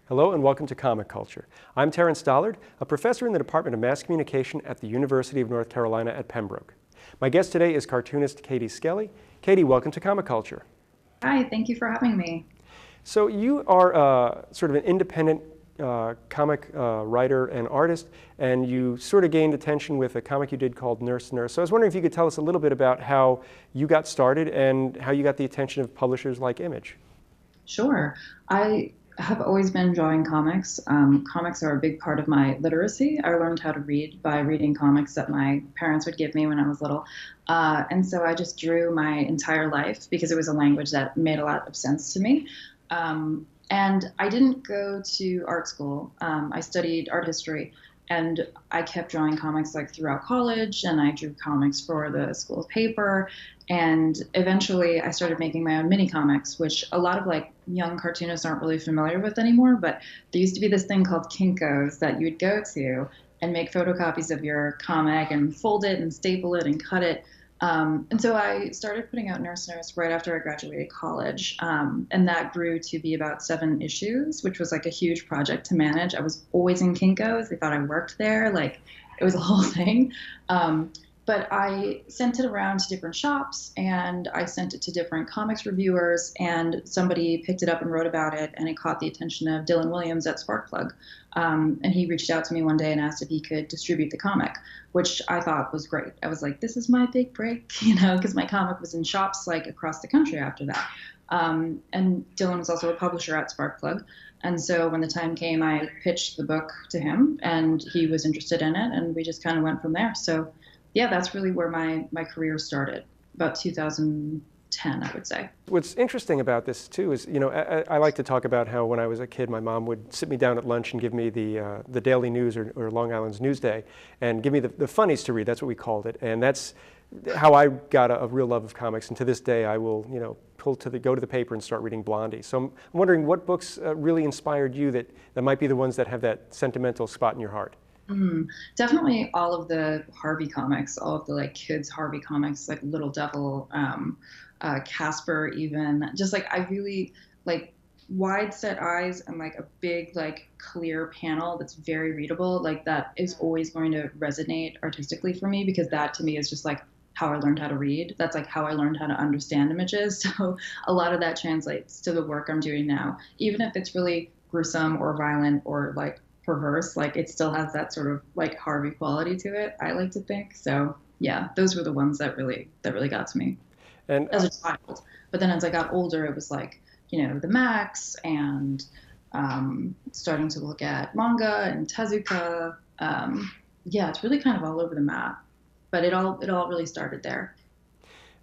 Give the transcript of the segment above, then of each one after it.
Hello and welcome to Comic Culture. I'm Terrence Dollard, a professor in the Department of Mass Communication at the University of North Carolina at Pembroke. My guest today is cartoonist Katie Skelly. Katie, welcome to Comic Culture. Hi, thank you for having me. So you are sort of an independent comic writer and artist, and you sort of gained attention with a comic you did called Nurse Nurse. So I was wondering if you could tell us a little bit about how you got started and how you got the attention of publishers like Image. Sure. I have always been drawing comics. Comics are a big part of my literacy. I learned how to read by reading comics that my parents would give me when I was little. And so I just drew my entire life because it was a language that made a lot of sense to me. And I didn't go to art school. I studied art history, and I kept drawing comics like throughout college, and I drew comics for the school paper. And eventually I started making my own mini comics, which a lot of like young cartoonists aren't really familiar with anymore, but there used to be this thing called Kinkos that you'd go to and make photocopies of your comic and fold it and staple it and cut it. And so I started putting out Nurse Nurse right after I graduated college. And that grew to be about 7 issues, which was like a huge project to manage. I was always in Kinko's. They thought I worked there. Like it was a whole thing. But I sent it around to different shops, and I sent it to different comics reviewers, and somebody picked it up and wrote about it, and it caught the attention of Dylan Williams at Sparkplug. And he reached out to me one day and asked if he could distribute the comic, which I thought was great. I was like, this is my big break, because my comic was in shops like across the country after that. And Dylan was also a publisher at Sparkplug. And so when the time came, I pitched the book to him, and he was interested in it, and we just kind of went from there. So yeah, that's really where my career started, about 2010, I would say. What's interesting about this too is, I like to talk about how when I was a kid, my mom would sit me down at lunch and give me the Daily News or Long Island's Newsday and give me the funnies to read. That's what we called it. And that's how I got a real love of comics. And to this day, I will, go to the paper and start reading Blondie. So I'm wondering what books really inspired you that might be the ones that have that sentimental spot in your heart. Definitely all of the Harvey comics, all of the like kids Harvey comics, like Little Devil, Casper, even just like I really like wide set eyes and like a big like clear panel that's very readable. Like that is always going to resonate artistically for me because that to me is just like how I learned how to read. That's like how I learned how to understand images. So a lot of that translates to the work I'm doing now, even if it's really gruesome or violent or like perverse, like it still has that sort of like Harvey quality to it, I like to think. So yeah, those were the ones that really got to me And as a child. But then as I got older, it was like, the Max and starting to look at manga and Tezuka. Yeah, it's really kind of all over the map. But it all really started there.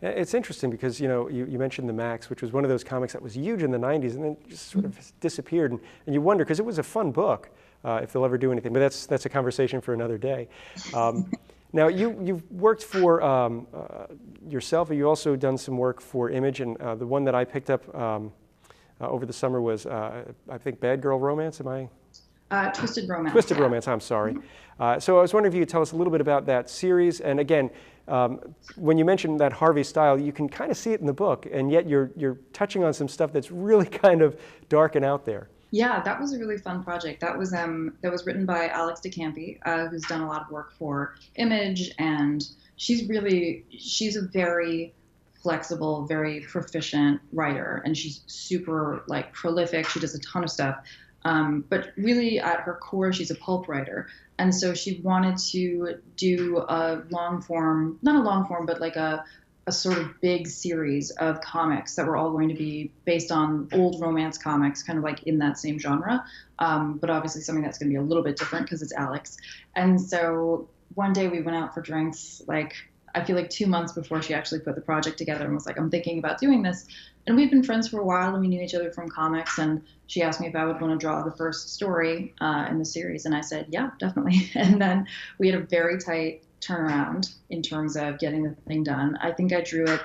it's interesting because, you mentioned the Max, which was one of those comics that was huge in the 90s and then just sort of disappeared. And you wonder, because it was a fun book, if they'll ever do anything. But that's a conversation for another day. Now, you've worked for yourself, and you've also done some work for Image. And the one that I picked up over the summer was, I think, Bad Girl Romance. Am I? Twisted Romance. Twisted Romance, I'm sorry. So I was wondering if you could tell us a little bit about that series. And again, when you mentioned that Harvey style, you can kind of see it in the book, and yet you're touching on some stuff that's really kind of dark and out there. Yeah, that was a really fun project. That was written by Alex DeCampi, who's done a lot of work for Image, and she's a very flexible, very proficient writer, and she's super like prolific. She does a ton of stuff. But really at her core, she's a pulp writer. And so she wanted to do a long form, not a long form, but like a sort of big series of comics that were all going to be based on old romance comics, kind of like in that same genre. But obviously something that's going to be a little bit different because it's Alex. And so one day we went out for drinks, like I feel like 2 months before she actually put the project together and was like, I'm thinking about doing this. And we've been friends for a while, and we knew each other from comics. And she asked me if I would want to draw the first story in the series. And I said, yeah, definitely. And then we had a very tight turnaround in terms of getting the thing done. I think I drew it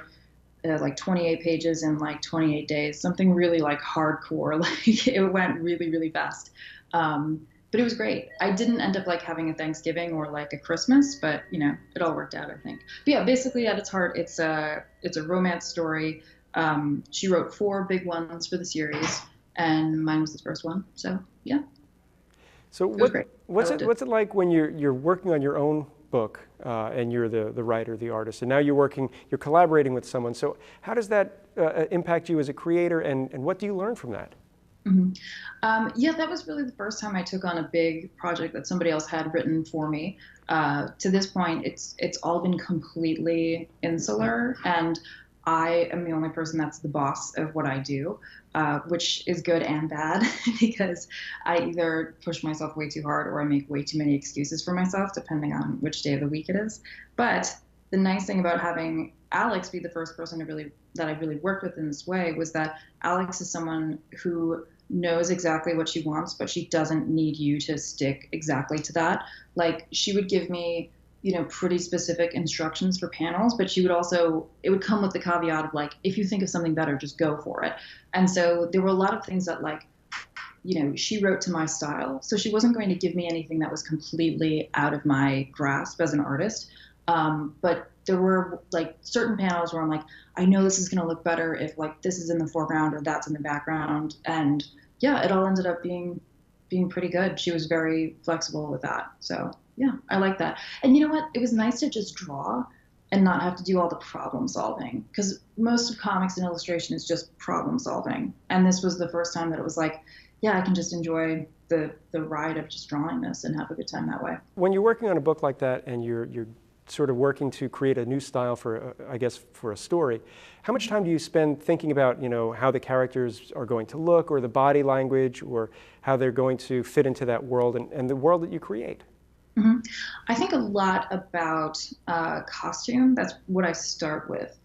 like 28 pages in like 28 days, something really like hardcore. Like it went really, really fast. But it was great. I didn't end up like having a Thanksgiving or like a Christmas, but it all worked out, I think. But yeah, basically at its heart, it's a romance story. She wrote 4 big ones for the series, and mine was the first one. So yeah, So it was great. I loved it. what's it like when you're working on your own book and you're the writer, the artist, and now you're collaborating with someone. So how does that impact you as a creator, and what do you learn from that? Mhm. Yeah, that was really the first time I took on a big project that somebody else had written for me. To this point, it's all been completely insular, and I am the only person that's the boss of what I do, which is good and bad because I either push myself way too hard or I make way too many excuses for myself, depending on which day of the week it is. But the nice thing about having Alex be the first person that I really worked with in this way was that Alex is someone who knows exactly what she wants, but she doesn't need you to stick exactly to that. Like she would give me, pretty specific instructions for panels, but it would come with the caveat of like, if you think of something better, just go for it. And so there were a lot of things that like, she wrote to my style. So she wasn't going to give me anything that was completely out of my grasp as an artist. But there were like certain panels where I'm like, I know this is going to look better if like this is in the foreground or that's in the background. And yeah, it all ended up being pretty good. She was very flexible with that. So yeah, I like that. And you know what? It was nice to just draw and not have to do all the problem solving because most of comics and illustration is just problem solving. And this was the first time that it was like, yeah, I can just enjoy the ride of just drawing this and have a good time that way. When you're working on a book like that and you're sort of working to create a new style for, I guess, for a story, how much time do you spend thinking about, how the characters are going to look or the body language or how they're going to fit into that world and the world that you create? Mm-hmm. I think a lot about costume. That's what I start with.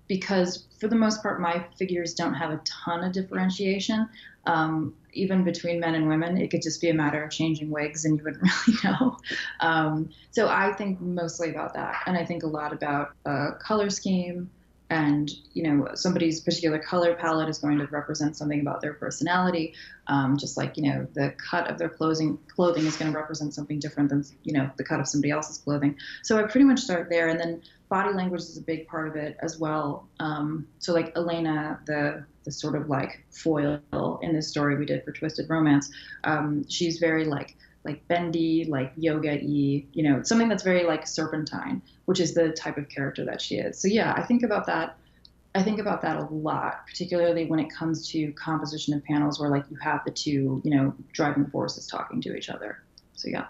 Because for the most part, my figures don't have a ton of differentiation. Even between men and women, it could just be a matter of changing wigs and you wouldn't really know. So I think mostly about that. And I think a lot about color scheme and, somebody's particular color palette is going to represent something about their personality. Just like, the cut of their clothing is going to represent something different than, the cut of somebody else's clothing. So I pretty much start there. And then body language is a big part of it as well. So like Elena, the sort of like foil in this story we did for Twisted Romance, she's very like bendy, like yoga-y, something that's very like serpentine, which is the type of character that she is. So yeah, I think about that. I think about that a lot, particularly when it comes to composition of panels where like you have the two, driving forces talking to each other. So yeah.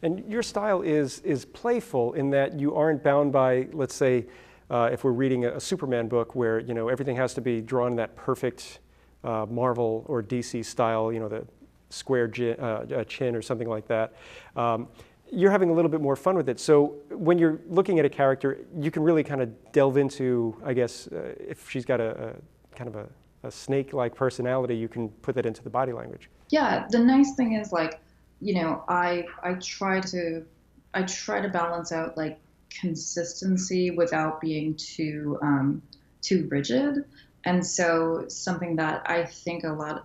And your style is playful in that you aren't bound by, let's say, if we're reading a Superman book where everything has to be drawn in that perfect Marvel or DC style, the square chin or something like that. You're having a little bit more fun with it. So when you're looking at a character, you can really kind of delve into, I guess, if she's got a kind of a snake-like personality, you can put that into the body language. Yeah, the nice thing is like, I try to balance out like consistency without being too rigid. And so something that I think a lot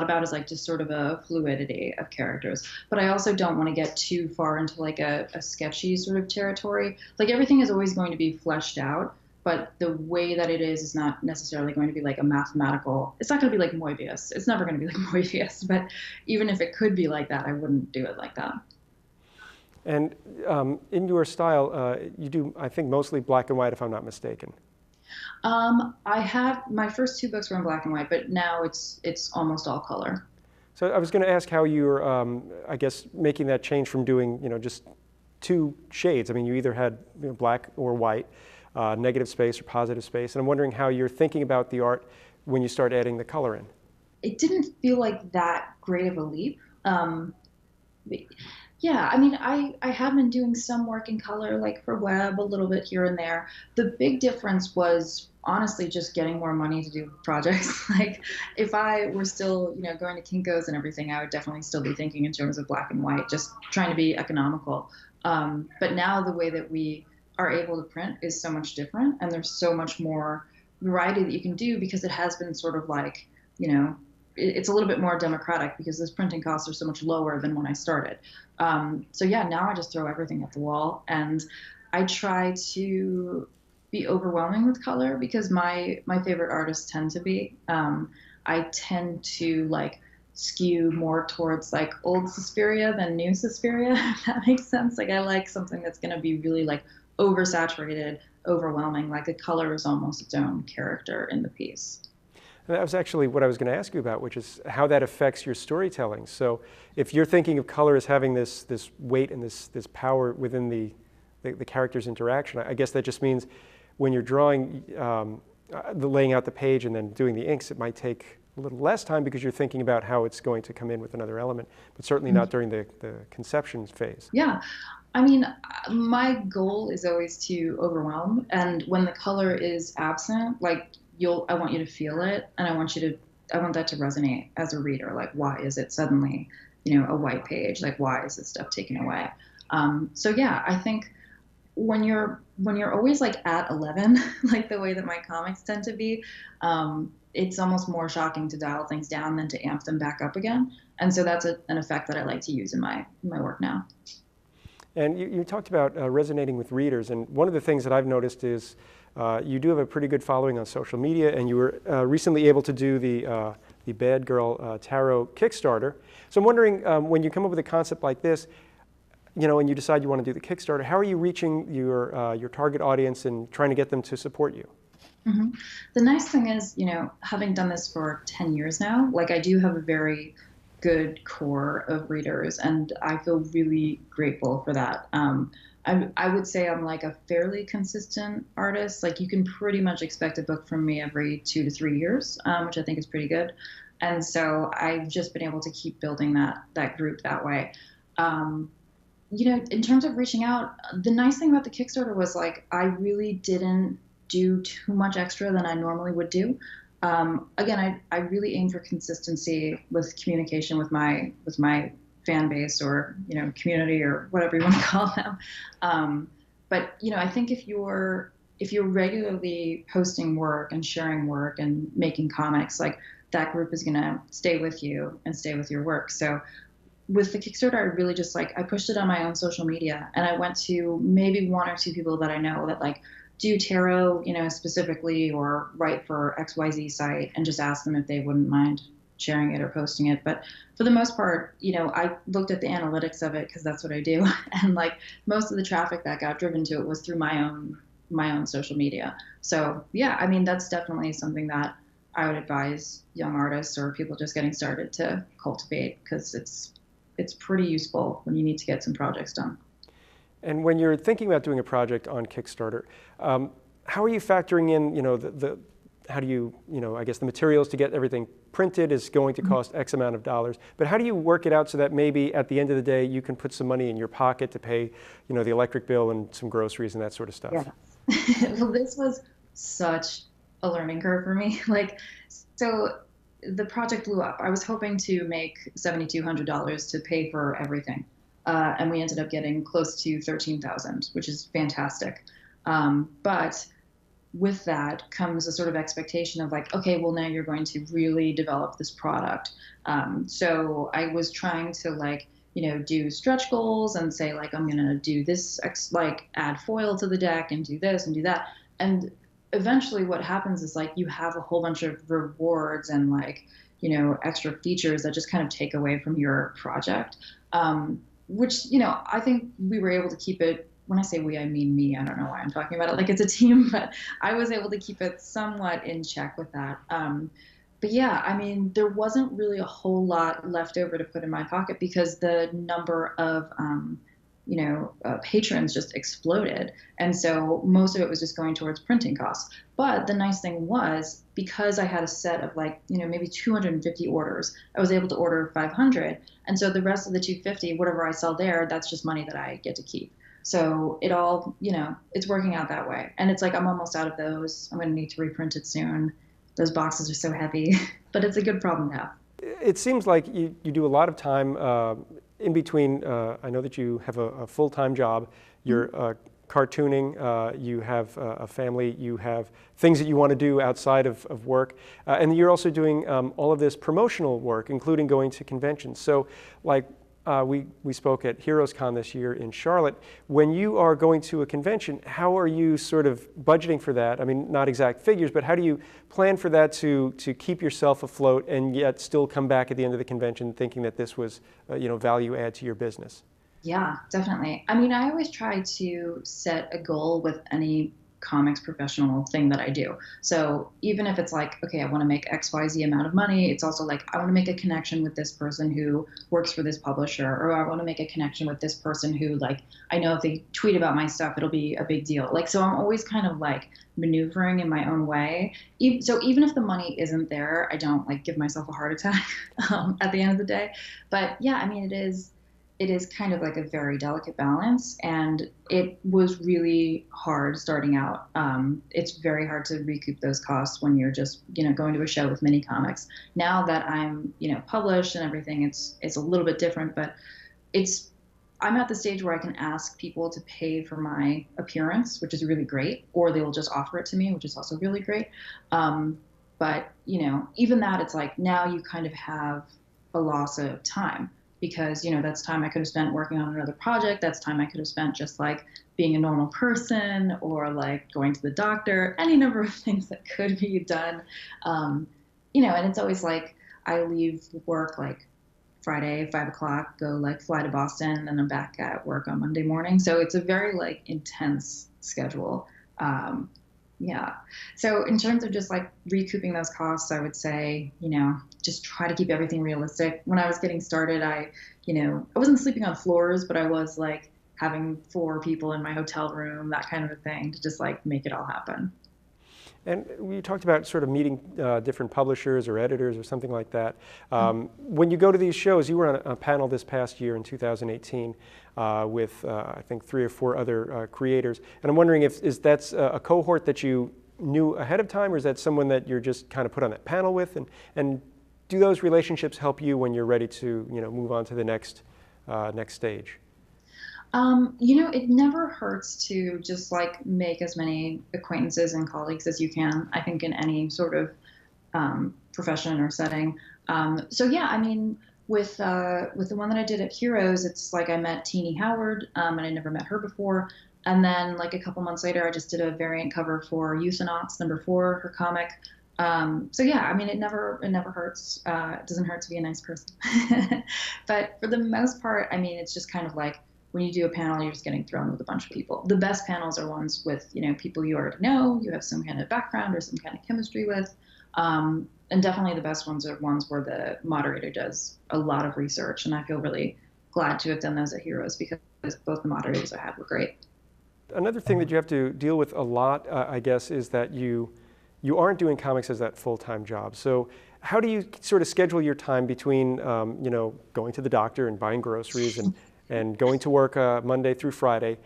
about is like just sort of a fluidity of characters. But I also don't want to get too far into like a sketchy sort of territory. Like everything is always going to be fleshed out, but the way that it is not necessarily going to be like a mathematical, it's not going to be like Moebius. It's never going to be like Moebius, but even if it could be like that, I wouldn't do it like that. And in your style, you do, I think, mostly black and white, if I'm not mistaken. I have, my first two books were in black and white, but now it's almost all color. So I was going to ask how you're, I guess, making that change from doing, just two shades. I mean, you either had black or white, negative space or positive space, and I'm wondering how you're thinking about the art when you start adding the color in. It didn't feel like that great of a leap. Yeah, I mean, I have been doing some work in color, like for web, a little bit here and there. The big difference was honestly just getting more money to do projects. Like, if I were still, going to Kinko's and everything, I would definitely still be thinking in terms of black and white, just trying to be economical. But now the way that we are able to print is so much different, and there's so much more variety that you can do because it has been sort of like, it's a little bit more democratic because those printing costs are so much lower than when I started. So yeah, now I just throw everything at the wall, and I try to be overwhelming with color because my favorite artists tend to be. I tend to like skew more towards like old Suspiria than new Suspiria, if that makes sense. Like I like something that's going to be really like oversaturated, overwhelming, like the color is almost its own character in the piece. And that was actually what I was going to ask you about, which is how that affects your storytelling. So if you're thinking of color as having this weight and this power within the character's interaction, I guess that just means when you're drawing, the laying out the page and then doing the inks, it might take a little less time because you're thinking about how it's going to come in with another element, but certainly not during the conception phase. Yeah. I mean, my goal is always to overwhelm. And when the color is absent, like I want you to feel it, and I want that to resonate as a reader. Like, why is it suddenly, a white page? Like, why is this stuff taken away? So yeah, I think when you're always like at 11, like the way that my comics tend to be, it's almost more shocking to dial things down than to amp them back up again. And so that's an effect that I like to use in my work now. And you talked about resonating with readers, and one of the things that I've noticed is you do have a pretty good following on social media, and you were recently able to do the Bad Girl Tarot Kickstarter. So I'm wondering, when you come up with a concept like this, and you decide you want to do the Kickstarter, how are you reaching your target audience and trying to get them to support you? Mm-hmm. The nice thing is, having done this for 10 years now, like I do have a very good core of readers, and I feel really grateful for that. I would say I'm like a fairly consistent artist. Like you can pretty much expect a book from me every 2 to 3 years, which I think is pretty good. And so I've just been able to keep building that group that way. In terms of reaching out, the nice thing about the Kickstarter was like I really didn't do too much extra than I normally would do. Again, I really aim for consistency with communication with my fan base or community or whatever you want to call them. But I think if you're regularly posting work and sharing work and making comics, like that group is gonna stay with you and stay with your work. So with the Kickstarter, I really just I pushed it on my own social media, and I went to maybe 1 or 2 people that I know that like do tarot, specifically, or write for XYZ site, and just ask them if they wouldn't mind sharing it or posting it. But for the most part, I looked at the analytics of it because that's what I do. And like most of the traffic that got driven to it was through my own social media. So yeah, I mean, that's definitely something that I would advise young artists or people just getting started to cultivate, because it's pretty useful when you need to get some projects done. And when you're thinking about doing a project on Kickstarter, how are you factoring in, how do you, I guess the materials to get everything printed is going to cost X amount of dollars, but how do you work it out so that maybe at the end of the day you can put some money in your pocket to pay, the electric bill and some groceries and that sort of stuff? Yeah. Well, this was such a learning curve for me. So the project blew up. I was hoping to make $7,200 to pay for everything. And we ended up getting close to 13,000, which is fantastic. But with that comes a sort of expectation of like, okay, well now you're going to really develop this product. So I was trying to do stretch goals and say like, I'm going to do this, add foil to the deck and do this and do that. And eventually what happens is like, you have a whole bunch of rewards and extra features that just kind of take away from your project. Which, I think we were able to keep it. When I say we, I mean me. I don't know why I'm talking about it like it's a team, but I was able to keep it somewhat in check with that. But yeah, I mean, there wasn't really a whole lot left over to put in my pocket because the number of, patrons just exploded. And so most of it was just going towards printing costs. But the nice thing was, because I had a set of maybe 250 orders, I was able to order 500. And so the rest of the 250, whatever I sell there, that's just money that I get to keep. So it all, it's working out that way. And it's like, I'm almost out of those. I'm going to need to reprint it soon. Those boxes are so heavy, but it's a good problem to have. It seems like you do a lot of time in between. I know that you have a full-time job. You're cartooning, you have a family, you have things that you want to do outside of work, and you're also doing all of this promotional work, including going to conventions. So we spoke at HeroesCon this year in Charlotte. When you are going to a convention, how are you sort of budgeting for that? I mean, not exact figures, but how do you plan for that to keep yourself afloat and yet still come back at the end of the convention thinking that this was, value add to your business? Yeah, definitely. I mean, I always try to set a goal with any comics professional thing that I do. So even if it's like, okay, I want to make XYZ amount of money, it's also like, I want to make a connection with this person who works for this publisher, or I want to make a connection with this person who, like, I know if they tweet about my stuff, it'll be a big deal. Like, so I'm always kind of like maneuvering in my own way. So even if the money isn't there, I don't like give myself a heart attack at the end of the day. But yeah, I mean, it is kind of like a very delicate balance, and it was really hard starting out. It's very hard to recoup those costs when you're just going to a show with mini comics. Now that I'm published and everything, it's a little bit different, but I'm at the stage where I can ask people to pay for my appearance, which is really great, or they will just offer it to me, which is also really great. But even that, it's like now you kind of have a loss of time, because that's time I could have spent working on another project. That's time I could have spent just like being a normal person, or like going to the doctor, any number of things that could be done. And it's always like I leave work like Friday, 5 o'clock, go like fly to Boston, and then I'm back at work on Monday morning. So it's a very like intense schedule. Yeah. So in terms of just like recouping those costs, I would say, just try to keep everything realistic. When I was getting started, I wasn't sleeping on floors, but I was like having 4 people in my hotel room, that kind of a thing, to just like make it all happen. And we talked about sort of meeting different publishers or editors or something like that. When you go to these shows, you were on a panel this past year in 2018 with I think 3 or 4 other creators. And I'm wondering if that's a cohort that you knew ahead of time, or is that someone that you're just kind of put on that panel with? And do those relationships help you when you're ready to move on to the next stage? It never hurts to just like make as many acquaintances and colleagues as you can, I think, in any sort of profession or setting. So yeah, I mean, with the one that I did at Heroes, it's like I met Teenie Howard, and I never met her before. And then like a couple months later, I just did a variant cover for Euthanauts #4, her comic. So yeah, I mean, it never hurts. It doesn't hurt to be a nice person. But for the most part, I mean, it's just kind of like, when you do a panel, you're just getting thrown with a bunch of people. The best panels are ones with, people you already know, you have some kind of background or some kind of chemistry with. And definitely the best ones are ones where the moderator does a lot of research. And I feel really glad to have done those at Heroes, because both the moderators I had were great. Another thing that you have to deal with a lot, I guess, is that you aren't doing comics as that full-time job. So how do you sort of schedule your time between, going to the doctor and buying groceries and going to work Monday through Friday?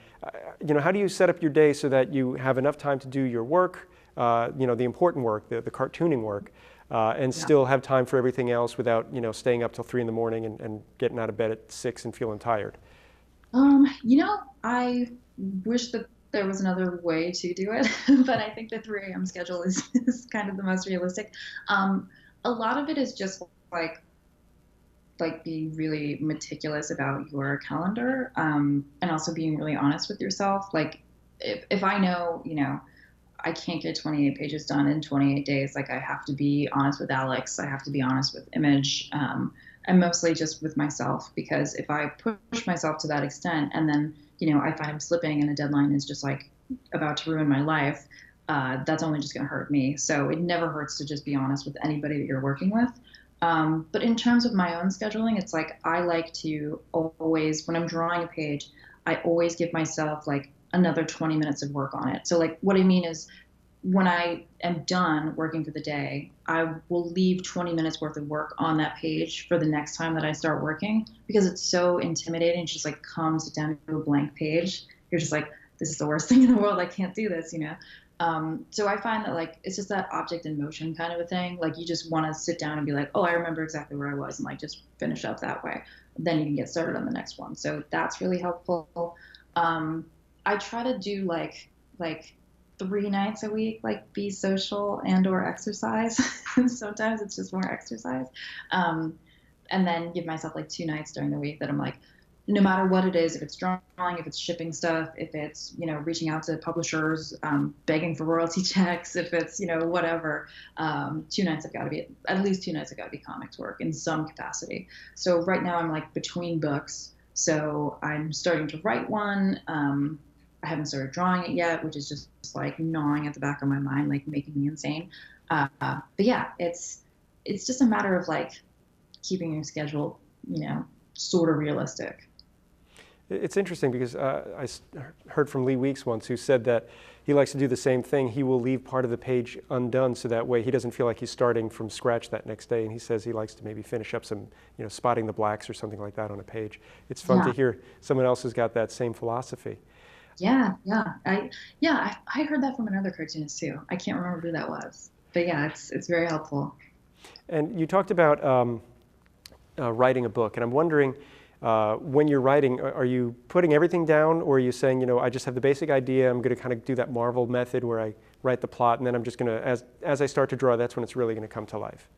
How do you set up your day so that you have enough time to do your work, the important work, the cartooning work, and still have time for everything else without, staying up till 3 in the morning and getting out of bed at 6 and feeling tired? I wish that there was another way to do it, but I think the 3 a.m. schedule is kind of the most realistic. A lot of it is just like being really meticulous about your calendar, and also being really honest with yourself. Like if I know, I can't get 28 pages done in 28 days, like I have to be honest with Alex, I have to be honest with Image, and mostly just with myself, because if I push myself to that extent and then, I find I'm slipping and a deadline is just like about to ruin my life, that's only just going to hurt me. So it never hurts to just be honest with anybody that you're working with. But in terms of my own scheduling, it's like I like to always, when I'm drawing a page, I always give myself like another 20 minutes of work on it. So like what I mean is, when I am done working for the day, I will leave 20 minutes worth of work on that page for the next time that I start working, because it's so intimidating. It's just like, come sit down to a blank page. You're just like, this is the worst thing in the world. I can't do this, So I find that like, it's just that object in motion kind of a thing. Like you just want to sit down and be like, oh, I remember exactly where I was, and like just finish up that way. Then you can get started on the next one. So that's really helpful. I try to do like 3 nights a week, like be social and or exercise. Sometimes it's just more exercise. and then give myself like 2 nights during the week that I'm like, no matter what it is, if it's drawing, if it's shipping stuff, if it's, reaching out to publishers, begging for royalty checks, if it's, whatever, 2 nights have got to be, at least 2 nights have got to be comics work in some capacity. So right now I'm like between books. So I'm starting to write one. I haven't started drawing it yet, which is just like gnawing at the back of my mind, like making me insane. But yeah, it's just a matter of like keeping your schedule, sort of realistic. It's interesting because heard from Lee Weeks once, who said that he likes to do the same thing. He will leave part of the page undone so that way he doesn't feel like he's starting from scratch that next day. And he says he likes to maybe finish up some, spotting the blacks or something like that on a page. It's fun to hear someone else has got that same philosophy. Yeah, yeah. I heard that from another cartoonist too. I can't remember who that was. But yeah, it's very helpful. And you talked about writing a book, and I'm wondering, when you're writing, are you putting everything down, or are you saying, I just have the basic idea, I'm going to kind of do that Marvel method where I write the plot, and then I'm just going to, as I start to draw, that's when it's really going to come to life?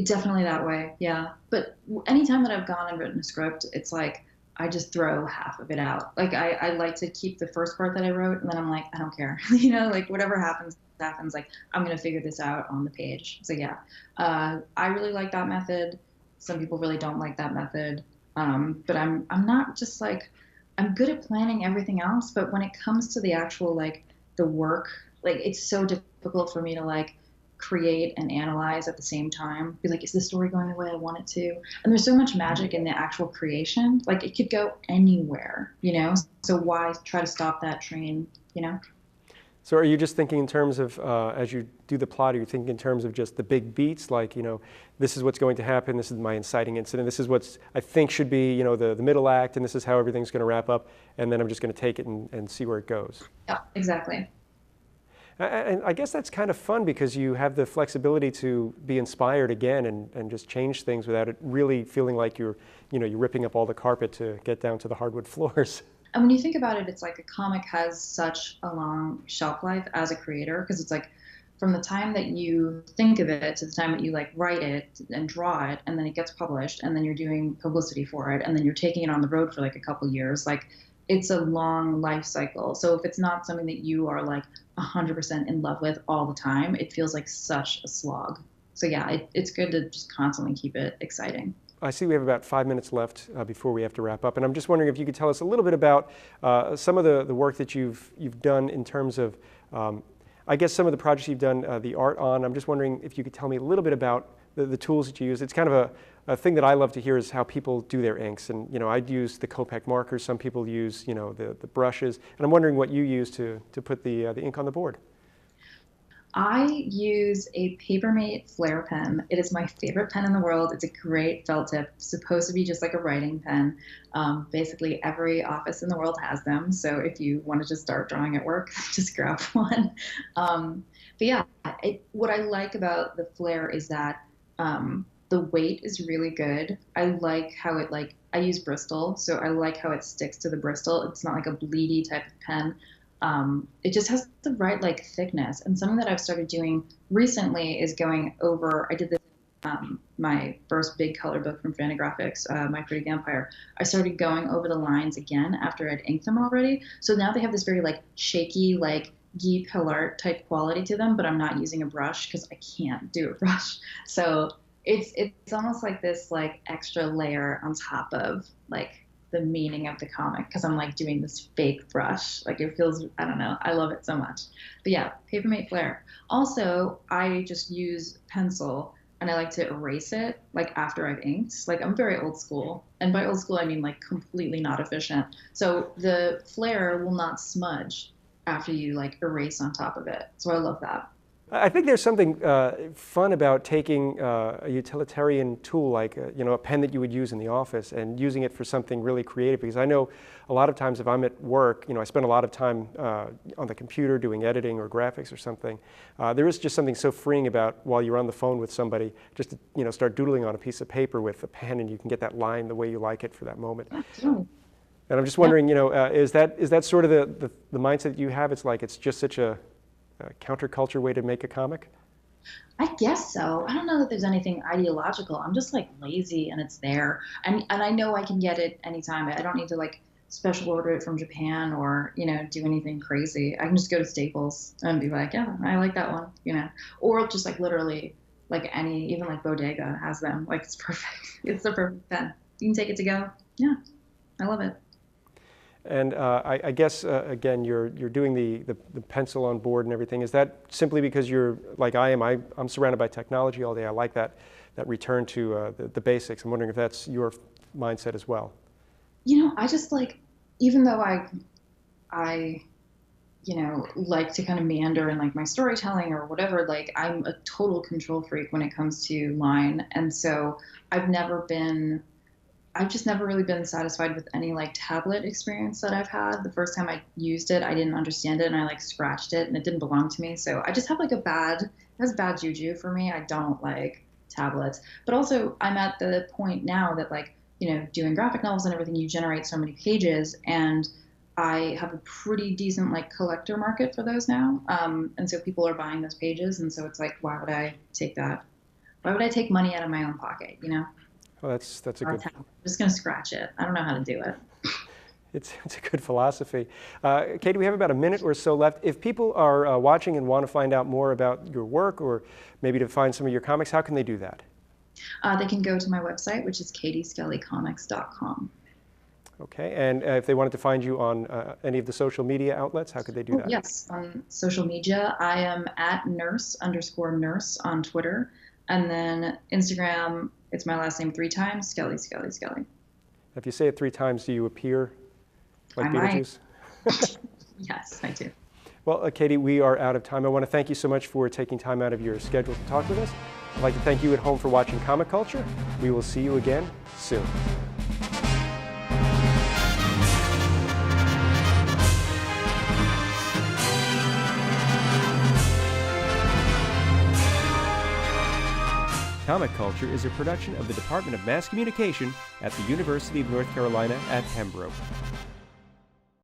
Definitely that way, yeah. But anytime that I've gone and written a script, it's like I just throw half of it out. Like I like to keep the first part that I wrote, and then I'm like, I don't care. Like whatever happens, happens. Like I'm going to figure this out on the page. So yeah, I really like that method. Some people really don't like that method. But I'm not just like, I'm good at planning everything else, but when it comes to the actual, like the work, like it's so difficult for me to like create and analyze at the same time. Be like, is the story going the way I want it to? And there's so much magic in the actual creation. Like it could go anywhere, so why try to stop that train? So are you just thinking in terms of, as you do the plot, are you thinking in terms of just the big beats, like, this is what's going to happen, this is my inciting incident, this is what's I think should be, the middle act, and this is how everything's going to wrap up, and then I'm just going to take it and see where it goes? Yeah, exactly. And I guess that's kind of fun because you have the flexibility to be inspired again and just change things without it really feeling like you're ripping up all the carpet to get down to the hardwood floors. And when you think about it, it's like a comic has such a long shelf life as a creator, because it's like from the time that you think of it to the time that you like write it and draw it, and then it gets published, and then you're doing publicity for it, and then you're taking it on the road for like a couple years. Like it's a long life cycle. So if it's not something that you are like 100% in love with all the time, it feels like such a slog. So yeah, it's good to just constantly keep it exciting. I see we have about 5 minutes left before we have to wrap up, and I'm just wondering if you could tell us a little bit about some of the work that you've done in terms of, I guess, some of the projects you've done the art on. I'm just wondering if you could tell me a little bit about the tools that you use. It's kind of a thing that I love to hear is how people do their inks, and I'd use the Copic markers. Some people use the brushes, and I'm wondering what you use to put the ink on the board. I use a Papermate Flair pen. It is my favorite pen in the world. It's a great felt tip, supposed to be just like a writing pen. Basically, every office in the world has them. So if you want to just start drawing at work, just grab one. But yeah, what I like about the Flair is that the weight is really good. I like how it I use Bristol, so I like how it sticks to the Bristol. It's not like a bleedy type of pen. It just has the right thickness. And something that I've started doing recently is going over, I did this, my first big color book from Fantagraphics, My Pretty Vampire. I started going over the lines again after I'd inked them already. So now they have this very shaky, Guy Pillart type quality to them, but I'm not using a brush because I can't do a brush. So it's almost like this extra layer on top of the meaning of the comic, because I'm doing this fake brush. It feels, I don't know, I love it so much. But yeah, Papermate Flair. Also, I just use pencil and I like to erase it after I've inked. I'm very old school, and by old school I mean completely not efficient. So the Flair will not smudge after you erase on top of it. So I love that. I think there's something fun about taking a utilitarian tool like a pen that you would use in the office and using it for something really creative, because I know a lot of times if I'm at work, I spend a lot of time on the computer doing editing or graphics or something. There is just something so freeing about while you're on the phone with somebody, just to start doodling on a piece of paper with a pen, and you can get that line the way you like it for that moment. Absolutely. And I'm just wondering, is that sort of the mindset that you have? It's it's just such a counterculture way to make a comic? I guess so. I don't know that there's anything ideological. I'm just like lazy and it's there. And I know I can get it anytime. I don't need to like special order it from Japan or, do anything crazy. I can just go to Staples and be like, yeah, I like that one. Or just like literally like even like Bodega has them. Like it's perfect. It's the perfect pen. You can take it to go. Yeah, I love it. And I guess, again, you're doing the pencil on board and everything. Is that simply because you're like I am? I'm surrounded by technology all day. I like that return to the basics. I'm wondering if that's your mindset as well. I just like, even though I like to kind of meander in like my storytelling or whatever, like I'm a total control freak when it comes to line. And so I've just never really been satisfied with any like tablet experience that I've had. The first time I used it, I didn't understand it and I like scratched it and it didn't belong to me. So I just have like it has bad juju for me. I don't like tablets. But also I'm at the point now that like, doing graphic novels and everything, you generate so many pages and I have a pretty decent like collector market for those now. And so people are buying those pages. And so it's like, why would I take that? Why would I take money out of my own pocket? Well, that's a good. I'm just going to scratch it. I don't know how to do it. It's a good philosophy. Katie, we have about a minute or so left. If people are watching and want to find out more about your work or maybe to find some of your comics, how can they do that? They can go to my website, which is katieskellycomics.com. Okay, and if they wanted to find you on any of the social media outlets, how could they do that? Yes, on social media, I am at nurse_nurse on Twitter. And then Instagram, it's my last name 3 times, Skelly, Skelly, Skelly. If you say it 3 times, do you appear like I Beetlejuice? Yes, I do. Well, Katie, we are out of time. I want to thank you so much for taking time out of your schedule to talk with us. I'd like to thank you at home for watching Comic Culture. We will see you again soon. Comic Culture is a production of the Department of Mass Communication at the University of North Carolina at Pembroke.